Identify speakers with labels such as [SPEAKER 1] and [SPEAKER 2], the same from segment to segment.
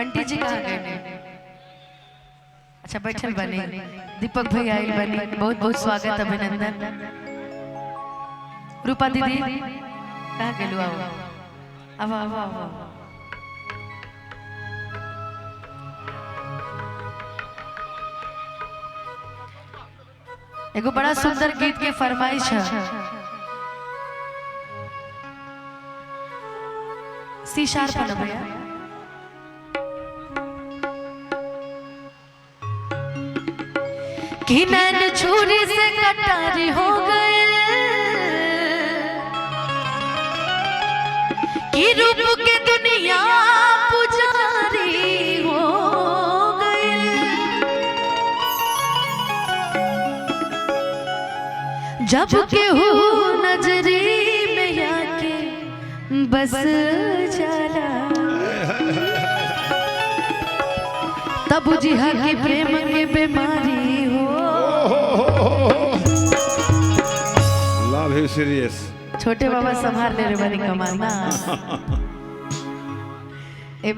[SPEAKER 1] बंटी जी कहाँ गए? अच्छा बैठल बने। दीपक भाई आयल बने, बहुत बहुत स्वागत अभिनंदन। रूपा दीदी कहाँ गेलू? आओ अब आओ आओ। एगो बड़ा सुंदर गीत के फरमाइश है। सी शार्प है भैया। कि नैन छुरी से कटारी हो गए, कि रूप के दुनिया पुजारी हो गए। जब के हो नजरी में आके बस चला, तब बुझिया की प्रेम के बीमारी हो।
[SPEAKER 2] Love you serious.
[SPEAKER 1] छोटे बाबा संभाल ले रे बनी कमाल ना। ए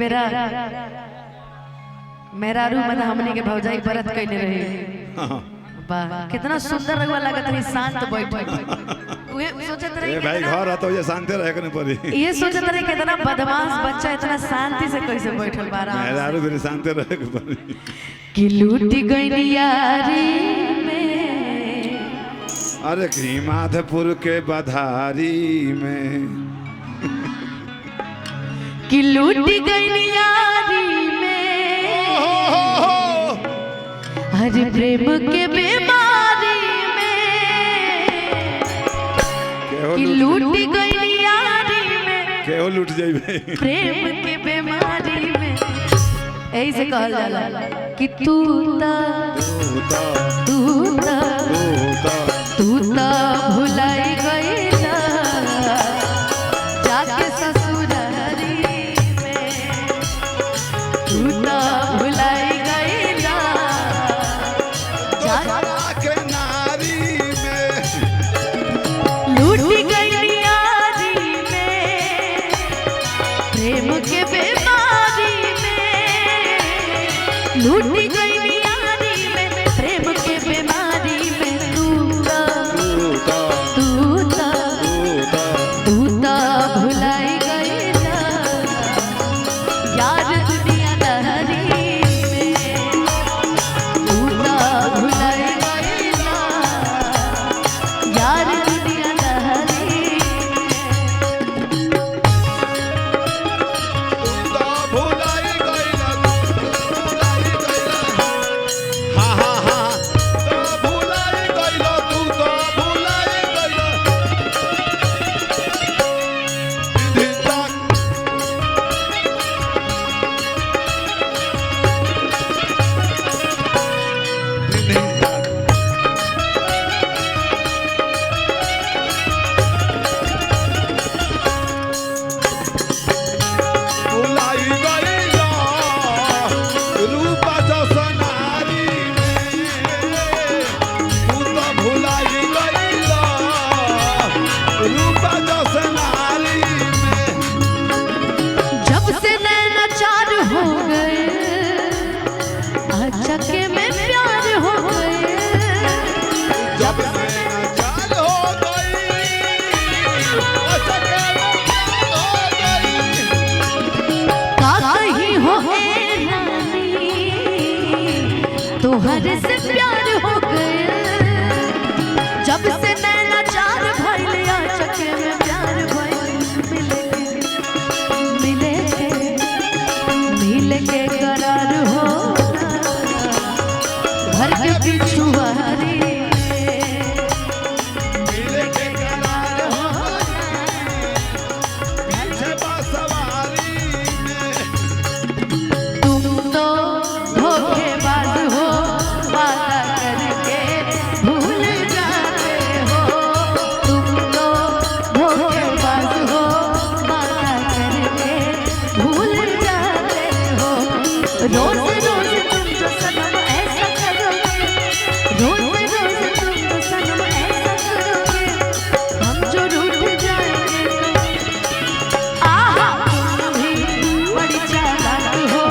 [SPEAKER 1] मेरा रू मतलब हमने के भौजाई व्रत कैले रहे। वाह कितना सुंदर रहुआ लगत रही, शांत बैठ। उहे सोचत रही
[SPEAKER 2] भाई घर आता ये शांत रहे के नहीं पड़ी।
[SPEAKER 1] ये सोचत रही कितना बदमाश बच्चा इतना शांति से कैसे बैठल बारा।
[SPEAKER 2] मेरा रू भी शांत रहे के पड़ी।
[SPEAKER 1] कि लूट गई यारी में,
[SPEAKER 2] अरे की माधपुर के बधारी में।
[SPEAKER 1] कि लूट गई यारी में, हर प्रेम के बीमारी में। कि लूट गई यारी में,
[SPEAKER 2] केहो लूट जाइबे
[SPEAKER 1] प्रेम के बीमारी में। ऐसे से कहल जाला कि तू भुलाई गईला जाके ससुरारी में। तू भुलाई गईला
[SPEAKER 2] जाके नारी में।
[SPEAKER 1] लूट गई यारी में, प्रेम के बीमारी में। लूट गई यारी में, प्रेम के बीमारी में। तू भुलाई गईला यार दुनिया लहरी में। तू भुलाई गईला यार दुनिया लहरी चके में प्यार हो गए।
[SPEAKER 2] जब से चाल हो गई, चके में प्यार हो गई।
[SPEAKER 1] कहीं हो रानी तोहर से प्यार हो गए। जब से नैना चार भइलिया चके में प्यार भइल। मिले के करार हो घर के पिछुआरी।
[SPEAKER 2] मिले के करार हो घर से बासवारी में।
[SPEAKER 1] तुम तो धोखेबाज हो, वादा करके भूल जाते हो। तुम तो धोखेबाज हो, वादा करके भूल जाते हो। रोज रोज तुम जो सनम ऐसा करोगे, रोज रोज तुम जो सनम ऐसा करोगे, हम जो रूठ जाएंगे तो। आहा तुम भी बड़ी चालाक हो,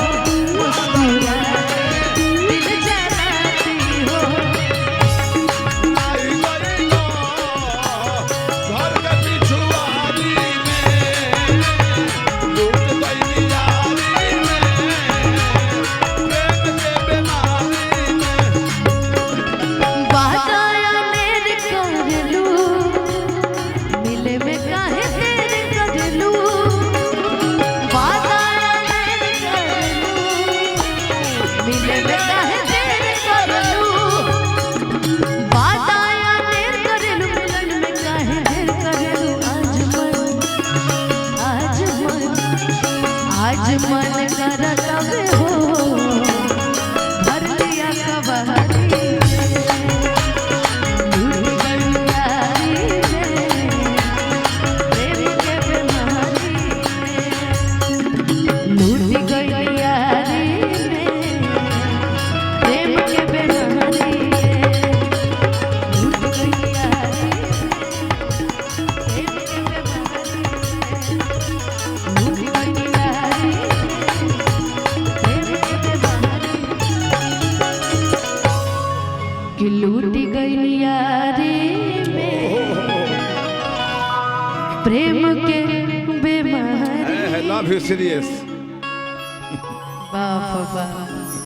[SPEAKER 1] आज मन करत हो भर लिया कबहरी लूट गई यारी में प्रेम के बेमारी में लूट गई यारी में प्रेम के बेमारी में लूट गई यारी प्रेम के बेमारी लूट गई यारी प्रेम के बेमारी कि लूट गई यारी में प्रेम के बेमारी
[SPEAKER 2] लव यू सीरियस
[SPEAKER 1] बाप बाप